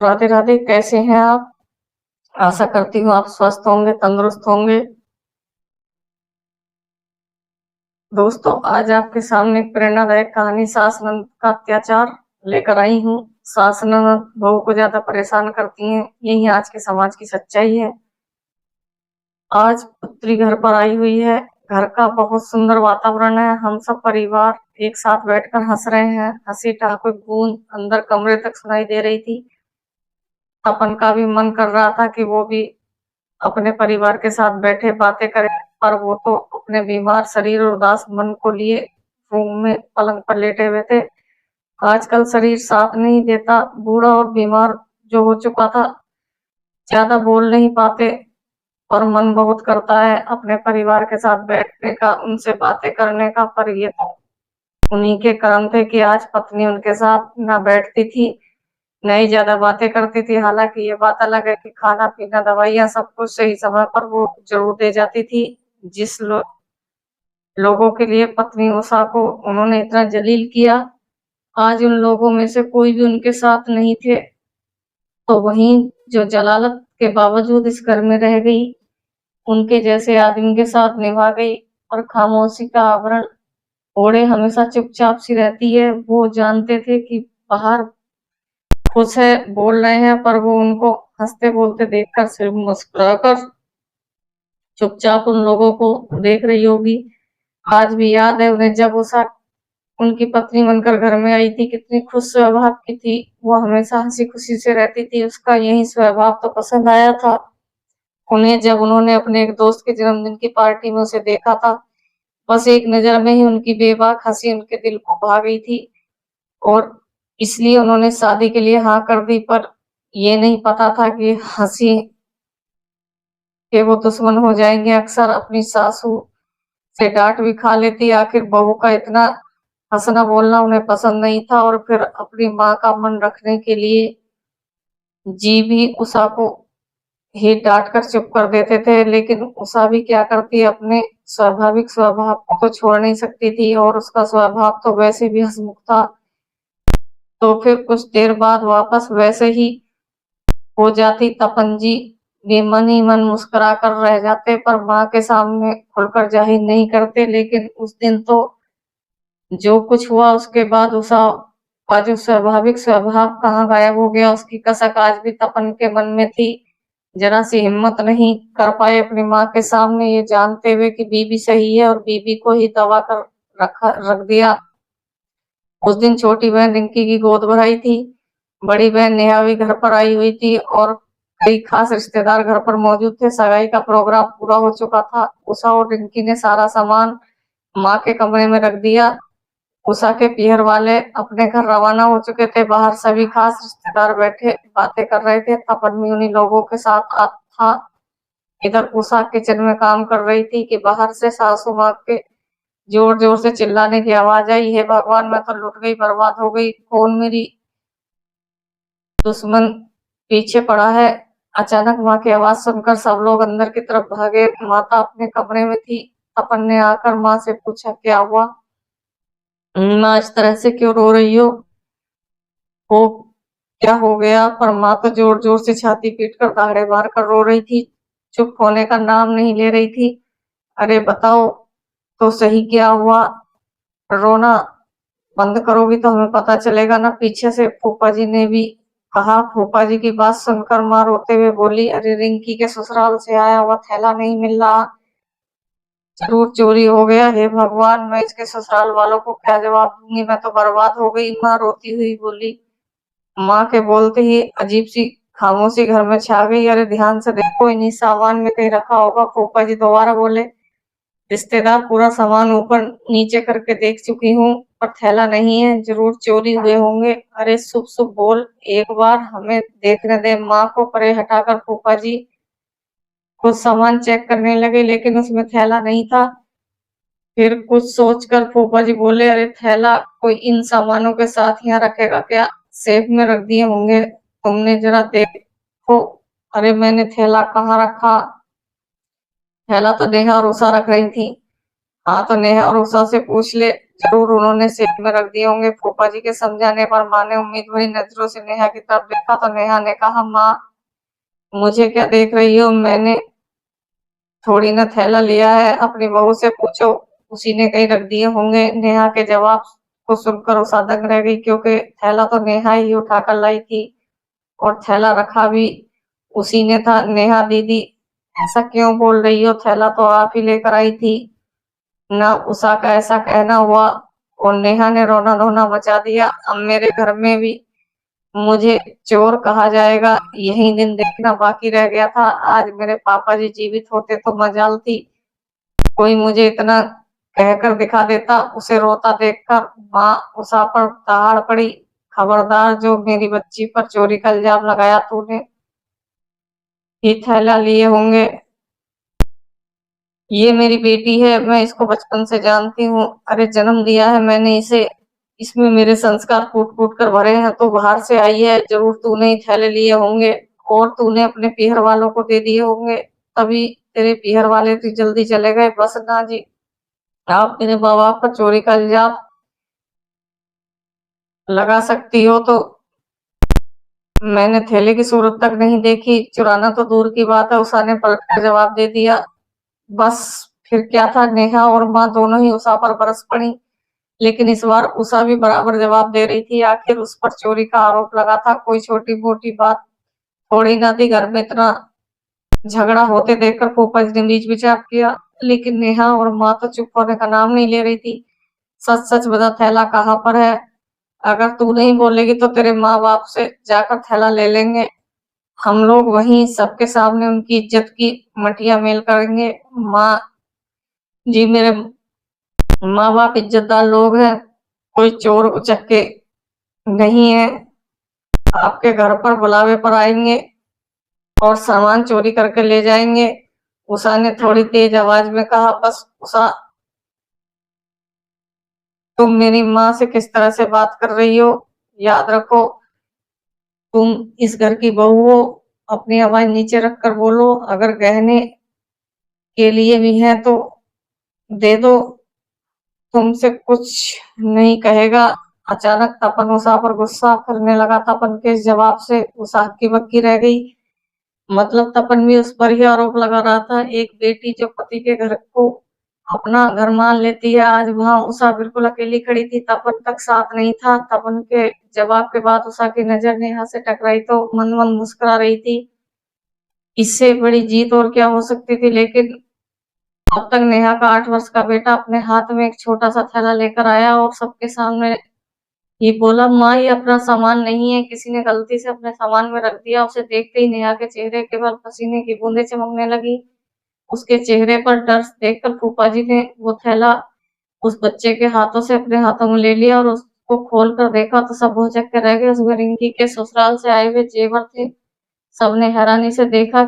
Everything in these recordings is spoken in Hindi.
राधे राधे, कैसे हैं आप? आशा करती हूँ आप स्वस्थ होंगे, तंदुरुस्त होंगे। दोस्तों, आज आपके सामने एक प्रेरणादायक कहानी सास ननद का अत्याचार लेकर आई हूँ। सास ननद बहू को ज्यादा परेशान करती हैं, यही आज के समाज की सच्चाई है। आज पुत्री घर पर आई हुई है। घर का बहुत सुंदर वातावरण है। हम सब परिवार एक साथ बैठकर हंस रहे हैं। हंसी ठहाके गूंज अंदर कमरे तक सुनाई दे रही थी। अपन का भी मन कर रहा था कि वो भी अपने परिवार के साथ बैठे बातें करें, पर वो तो अपने बीमार शरीर और उदास मन को लिए रूम में पलंग पर लेटे हुए थे। आजकल शरीर साथ नहीं देता। बूढ़ा और बीमार जो हो चुका था, ज्यादा बोल नहीं पाते, और मन बहुत करता है अपने परिवार के साथ बैठने का, उनसे बातें करने का। पर ये तो उन्हीं के कर्म थे कि आज पत्नी उनके साथ ना बैठती थी, न ही ज्यादा बातें करती थी। हालांकि ये बात अलग है कि खाना पीना दवाइयाँ सब कुछ सही समय पर वो जरूर दे जाती थी। जिस लोगों के लिए पत्नी उषा को उन्होंने इतना जलील किया, आज उन लोगों में से कोई भी उनके साथ नहीं थे। तो वहीं जो जलालत के बावजूद इस घर में रह गई, उनके जैसे आदमी के साथ निभा गई और खामोशी का आवरण ओढ़े हमेशा चुपचाप सी रहती है। वो जानते थे कि बाहर खुश है, बोल रहे हैं, पर वो उनको हंसते बोलते देखकर सिर्फ मुस्कुराकर चुपचाप उन लोगों को देख रही होगी। आज भी याद है उन्हें, जब उषा उनकी पत्नी बनकर घर में आई थी, कितनी खुश स्वभाव की थी। वो हमेशा हंसी खुशी से रहती थी। उसका यही स्वभाव तो पसंद आया था उन्हें। जब उन्होंने अपने एक दोस्त के जन्मदिन की पार्टी में उसे देखा था, बस एक नजर में ही उनकी बेबाक हंसी उनके दिल को भा गई थी, और इसलिए उन्होंने शादी के लिए हाँ कर दी। पर ये नहीं पता था कि हंसी के वो दुश्मन हो जाएंगे। अक्सर अपनी सासू से डांट भी खा लेती। आखिर बहू का इतना हंसना बोलना उन्हें पसंद नहीं था, और फिर अपनी माँ का मन रखने के लिए जी भी उषा को ही डांट कर चुप कर देते थे। लेकिन उषा भी क्या करती, अपने स्वाभाविक स्वभाव को तो छोड़ नहीं सकती थी, और उसका स्वभाव तो वैसे भी हंसमुख था। तो फिर कुछ देर बाद वापस वैसे ही हो जाती। तपन जी भी मन ही मन मुस्कुरा कर रह जाते, पर माँ के सामने खुलकर जाहिर नहीं करते। लेकिन उस दिन तो जो कुछ हुआ, उसके बाद उषा का जो स्वाभाविक स्वभाव कहाँ गायब हो गया, उसकी कसक आज भी तपन के मन में थी। जरा सी हिम्मत नहीं कर पाए अपनी माँ के सामने, ये जानते हुए कि बीबी सही है, और बीबी को ही दबा कर रख दिया। उस दिन छोटी बहन रिंकी की गोद भराई थी। बड़ी बहन नेहा भी घर पर आई हुई थी, और कई खास रिश्तेदार घर पर मौजूद थे। सगाई का प्रोग्राम पूरा हो चुका था। उषा और रिंकी ने सारा सामान माँ के कमरे में रख दिया। उषा के पीहर वाले अपने घर रवाना हो चुके थे। बाहर सभी खास रिश्तेदार बैठे बातें कर रहे थे। तपन भी उन्हीं लोगों के साथ था। इधर उषा किचन में काम कर रही थी कि बाहर से सासू माँ के जोर जोर से चिल्लाने की आवाज आई। हे भगवान, मैं तो लुट गई, बर्बाद हो गई, कौन मेरी दुश्मन पीछे पड़ा है। अचानक माँ की आवाज सुनकर सब लोग अंदर की तरफ भागे। माता अपने कमरे में थी। तपन ने आकर माँ से पूछा, क्या हुआ माँ, इस तरह से क्यों रो रही हो क्या हो गया? पर माँ तो जोर जोर से छाती पीट कर दहाड़े मार कर रो रही थी, चुप होने का नाम नहीं ले रही थी। अरे बताओ तो सही, क्या हुआ? रोना बंद करोगी तो हमें पता चलेगा ना। पीछे से फूफा जी ने भी कहा। फूफा जी की बात सुनकर माँ रोते हुए बोली, अरे रिंकी के ससुराल से आया हुआ थैला नहीं मिल रहा, जरूर चोरी हो गया। हे भगवान, मैं इसके ससुराल वालों को क्या जवाब दूंगी, मैं तो बर्बाद हो गई, माँ रोती हुई बोली। माँ के बोलते ही अजीब सी खामोशी घर में छा गई। अरे ध्यान से देखो, इन्हीं सामान में कहीं रखा होगा। फूफा जी दोबारा बोले। रिश्तेदार पूरा सामान ऊपर नीचे करके देख चुकी हूँ, पर थैला नहीं है, जरूर चोरी हुए होंगे। अरे शुभ शुभ बोल, एक बार हमें देखने दे। माँ को परे हटाकर फूफा जी कुछ सामान चेक करने लगे, लेकिन उसमें थैला नहीं था। फिर कुछ सोचकर फूफा जी बोले, अरे थैला कोई इन सामानों के साथ यहाँ रखेगा क्या? सेफ में रख दिए होंगे, तुमने जरा देखो। अरे मैंने थैला कहाँ रखा? थैला तो नेहा और उषा रख रही थी। हाँ तो नेहा और उषा से पूछ ले, जरूर उन्होंने सेट में रख दिए होंगे। फूफा जी के समझाने पर माँ ने उम्मीद भरी नजरों से नेहा की तरफ देखा तो नेहा ने कहा, माँ मुझे क्या देख रही हो, मैंने थोड़ी ना थैला लिया है, अपनी बहू से पूछो, उसी ने कहीं रख दिए होंगे। नेहा के जवाब को सुनकर उषा दंग रह गई, क्योंकि थैला तो नेहा ही उठाकर लाई थी और थैला रखा भी उसी ने था। नेहा दीदी ऐसा क्यों बोल रही हो, थैला तो आप ही लेकर आई थी ना। उषा का ऐसा कहना हुआ और नेहा ने रोना धोना मचा दिया। अब मेरे घर में भी मुझे चोर कहा जाएगा, यही दिन देखना बाकी रह गया था। आज मेरे पापा जी जीवित होते तो मजाल थी, कोई मुझे इतना कहकर दिखा देता। उसे रोता देखकर माँ उषा पर दहाड़ पड़ी, खबरदार, जो मेरी बच्ची पर चोरी का इल्जाम लगाया, तूने ही थैला लिए होंगे। ये मेरी बेटी है, मैं इसको बचपन से जानती हूँ। अरे जन्म दिया है मैंने इसे, इसमें मेरे संस्कार फूट फूट कर भरे हैं, तो बाहर से आई है, जरूर तूने ही थैले लिए होंगे और तूने अपने पीहर वालों को दे दिए होंगे, तभी तेरे पीहर वाले तो जल्दी चले गए। बस ना जी, आप मेरे माँ बाप पर चोरी का इल्जाम लगा सकती हो तो मैंने थैले की सूरत तक नहीं देखी, चुराना तो दूर की बात है, उषा ने पलट कर जवाब दे दिया। बस फिर क्या था, नेहा और माँ दोनों ही उषा पर बरस पड़ी, लेकिन इस बार उषा भी बराबर जवाब दे रही थी। आखिर उस पर चोरी का आरोप लगा था, कोई छोटी मोटी बात थोड़ी ना थी। घर में इतना झगड़ा होते देखकर फूफा जी ने बीच विचार किया, लेकिन नेहा और माँ तो चुप होने का नाम नहीं ले रही थी। सच सच बता, थैला कहाँ पर है? अगर तू नहीं बोलेगी तो तेरे माँ बाप से जाकर थैला ले लेंगे, हम लोग वहीं सबके सामने उनकी इज्जत की मटिया मेल करेंगे। माँ जी, मेरे माँ बाप इज्जतदार लोग हैं, कोई चोर उचक्के नहीं है, आपके घर पर बुलावे पर आएंगे और सामान चोरी करके ले जाएंगे। उषा ने थोड़ी तेज आवाज में कहा। बस उषा, तुम मेरी माँ से किस तरह से बात कर रही हो, याद रखो तुम इस घर की बहू हो। अपनी आवाज नीचे रखकर बोलो, अगर गहने के लिए भी है तो दे दो, तुमसे कुछ नहीं कहेगा। अचानक तपन उषा पर गुस्सा करने लगा। तपन के इस जवाब से उषा हक्की बक्की रह गई। मतलब तपन भी उस पर ही आरोप लगा रहा था, एक बेटी जो पति के घर को अपना घर मान लेती है। आज वहां उषा बिल्कुल अकेली खड़ी थी, तपन तक साथ नहीं था। तपन के जवाब के बाद उषा की नजर नेहा से टकराई तो मन मन मुस्कुरा रही थी, इससे बड़ी जीत और क्या हो सकती थी। लेकिन अब तक नेहा का 8 वर्ष का बेटा अपने हाथ में एक छोटा सा थैला लेकर आया और सबके सामने ये बोला, माँ ये अपना सामान नहीं है, किसी ने गलती से अपने सामान में रख दिया। उसे देखते ही नेहा के चेहरे के बल पसीने की बूंदें चमकने लगी। उसके चेहरे पर डर देखकर फूफा जी ने वो थैला उस बच्चे के हाथों से अपने हाथों में ले लिया और उसको खोल कर देखा तो सब भौचक्के के रह गए। उसमें रिंकी के ससुराल से आए हुए जेवर थे। सबने हैरानी से देखा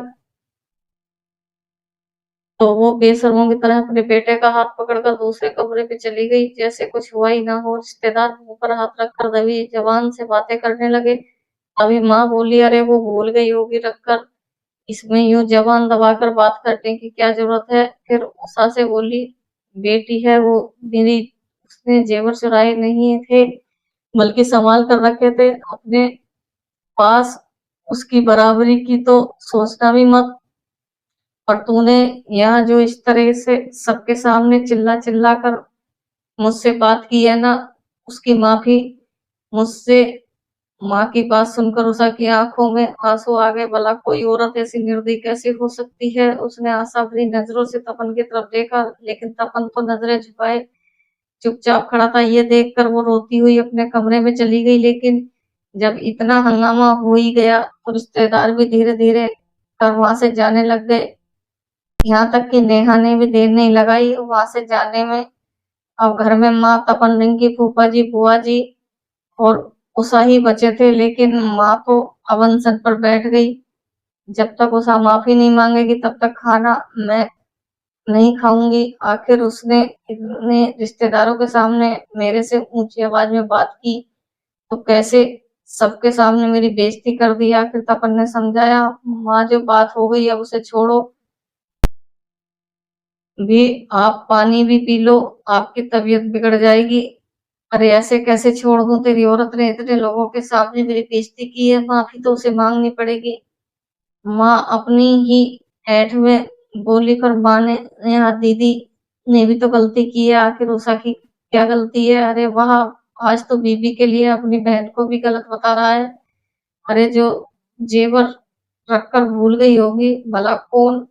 तो वो बेशर्मों की तरह अपने बेटे का हाथ पकड़कर दूसरे कमरे पे चली गई, जैसे कुछ हुआ ही ना हो। रिश्तेदार मुंह पर हाथ रखकर दबी जबान से बातें करने लगे। अभी माँ बोली, अरे वो भूल गई होगी रखकर, इसमें यूं जबान दबाकर बात करने की क्या जरूरत है। फिर उषा से बोली, बेटी है वो मेरी, उसने जेवर चुराए नहीं थे, बल्कि संभाल कर रखे थे अपने पास, उसकी बराबरी की तो सोचना भी मत। और तूने यहाँ जो इस तरह से सबके सामने चिल्ला चिल्ला कर मुझसे बात की है ना, उसकी माफी मुझसे। माँ की बात सुनकर उषा की आंखों में आंसू आ गए। भला कोई औरत ऐसी निर्दयी कैसे हो सकती है। उसने आशा भरी नजरों से तपन की तरफ देखा, लेकिन तपन तो नजरें झुकाए चुपचाप खड़ा था। ये देखकर वो रोती हुई अपने कमरे में चली गई। लेकिन जब इतना हंगामा हो ही गया तो रिश्तेदार भी धीरे धीरे कर वहां से जाने लग गए। यहाँ तक कि नेहा ने भी देर नहीं लगाई वहां से जाने में। अब घर में माँ, तपन, रिंकी, फूफा जी, बुआ जी और उषा ही बचे थे। लेकिन माँ तो अब अनशन पर बैठ गई, जब तक उषा माफी नहीं मांगेगी तब तक खाना मैं नहीं खाऊंगी। आखिर उसने इतने रिश्तेदारों के सामने मेरे से ऊंची आवाज में बात की तो कैसे सबके सामने मेरी बेइज्जती कर दी। आखिर तपन ने समझाया, माँ जो बात हो गई अब उसे छोड़ो, भी आप पानी भी पी लो, आपकी तबीयत बिगड़ जाएगी। अरे ऐसे कैसे छोड़ दूँ, तेरी औरत ने इतने लोगों के सामने मेरी बेइज्जती की है, माफ़ी तो उसे माँगनी पड़ेगी। माँ अपनी ही ऐंठ में बोली, पर माँ ने यहाँ दीदी ने भी तो गलती की है, आखिर उषा की क्या गलती है? अरे वाह! आज तो बीबी के लिए अपनी बहन को भी गलत बता रहा है। अरे जो जेवर रखकर भूल गई होगी, भला कौन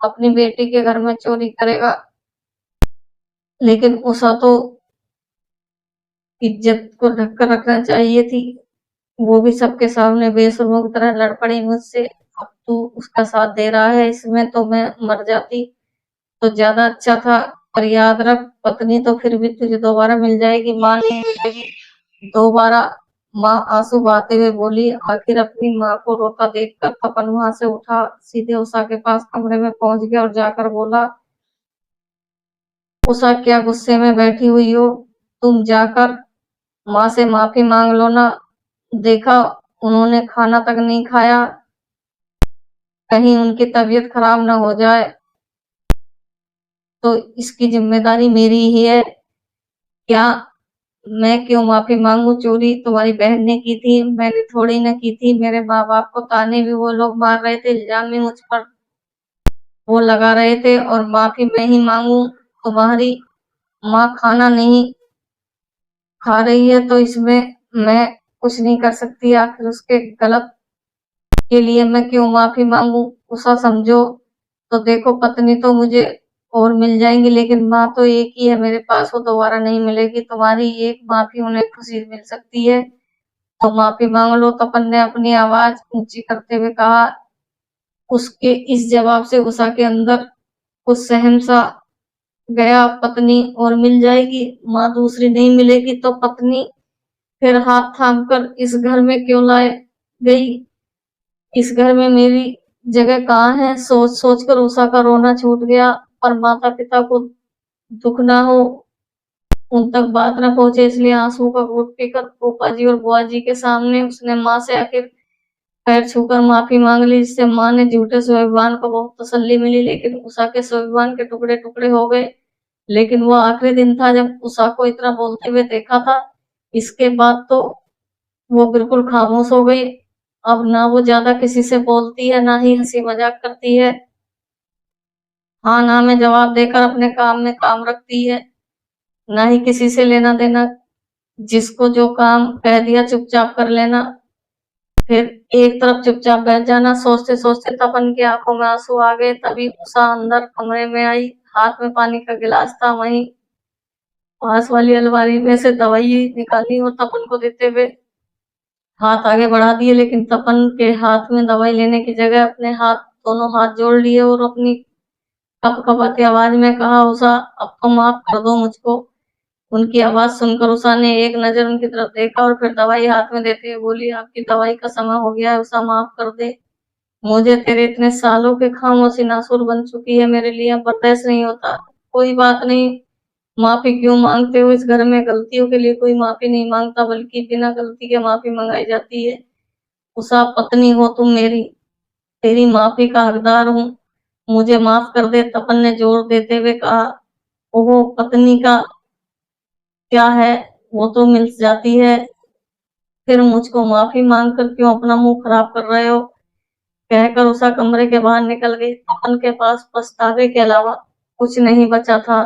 अपनी बेटी के घर में चोरी करेगा? लेकिन उषा तो इज्जत को ढक कर रखना चाहिए थी। वो भी सबके सामने बेशर्मों की तरह लड़ पड़ी मुझसे। अब तू उसका साथ दे रहा है, इसमें तो मैं मर जाती तो ज्यादा अच्छा था। पर याद रख, पत्नी तो फिर भी तुझे दोबारा मिल जाएगी, माँ नहीं मिलेगी दोबारा। माँ आंसू बहाते हुए बोली। आखिर अपनी माँ को रोता देखकर तपन वहां से उठा, सीधे उषा के पास कमरे में पहुंच गया और जाकर बोला, उषा क्या गुस्से में बैठी हुई हो? तुम जाकर माँ से माफी मांग लो ना। देखा, उन्होंने खाना तक नहीं खाया, कहीं उनकी तबीयत खराब ना हो जाए तो इसकी जिम्मेदारी मेरी ही है। क्या मैं क्यों माफी मांगू? चोरी तुम्हारी बहन ने की थी, मैंने थोड़ी ना की थी। मेरे माँ बाप को ताने भी वो लोग मार रहे थे, इल्जाम भी मुझ पर वो लगा रहे थे, और माफी मैं ही मांगू? तुम्हारी माँ खाना नहीं खा रही है तो इसमें मैं कुछ नहीं कर सकती। आखिर उसके गलत के लिए मैं क्यों माफी मांगू? उषा समझो तो देखो, पत्नी तो मुझे और मिल जाएंगी, लेकिन माँ तो एक ही है मेरे पास, वो दोबारा नहीं मिलेगी। तुम्हारी एक माफी उन्हें खुशी मिल सकती है तो माफी मांग लो। तपन ने अपनी आवाज ऊंची करते हुए कहा। उसके इस जवाब से उषा के अंदर कुछ सहम सा गया। पत्नी और मिल जाएगी, माँ दूसरी नहीं मिलेगी तो पत्नी फिर हाथ थाम कर इस घर में क्यों लाए गई? इस घर में मेरी जगह कहाँ है? सोच सोच कर उषा का रोना छूट गया। पर माता पिता को दुख ना हो, उन तक बात न पहुंचे, इसलिए आंसू का घूंट पीकर फूफा जी और बुआ जी के सामने उसने माँ से आखिर पैर छूकर माफी मांग ली, जिससे माँ ने झूठे स्वाभिमान को बहुत तसल्ली मिली। लेकिन उषा के स्वाभिमान के टुकड़े टुकड़े हो गए। लेकिन वो आखिरी दिन था जब उषा को इतना बोलते हुए देखा था। इसके बाद तो वो बिल्कुल खामोश हो गई। अब ना वो ज्यादा किसी से बोलती है, ना ही हंसी मजाक करती है। हाँ ना में जवाब देकर अपने काम में काम रखती है, ना ही किसी से लेना देना। जिसको जो काम कह दिया चुपचाप कर लेना, फिर एक तरफ चुपचाप बैठ जाना। सोचते सोचते तपन की आंखों में आंसू आ गए। तभी उषा अंदर कमरे में आई, हाथ में पानी का गिलास था। वहीं पास वाली अलमारी में से दवाई निकाली और तपन को देते हुए हाथ आगे बढ़ा दिए। लेकिन तपन के हाथ में दवाई लेने की जगह अपने हाथ, दोनों हाथ जोड़ लिए और अपनी कपकपाती आवाज में कहा, उषा अब तो माफ कर दो मुझको। उनकी आवाज सुनकर उषा ने एक नजर उनकी तरफ देखा और फिर दवाई हाथ में देते हुए बोली, आपकी दवाई का समय हो गया है उषा, माफ कर दे मुझे। तेरे इतने सालों के खामोशी नासूर बन चुकी है, मेरे लिए अब बर्दाश्त नहीं होता। कोई बात नहीं, माफी क्यों मांगते हो? इस घर में गलतियों के लिए कोई माफी नहीं मांगता, बल्कि बिना गलती के माफी मंगाई जाती है। उषा, पत्नी हो तुम मेरी, तेरी माफी का हकदार हूँ, मुझे माफ कर दे। तपन ने जोर देते हुए कहा। ओहो, पत्नी का क्या है, वो तो मिल जाती है, फिर मुझको माफी मांग कर क्यों अपना मुंह खराब कर रहे हो? कहकर उषा कमरे के बाहर निकल गई। तपन के पास पछतावे के अलावा कुछ नहीं बचा था।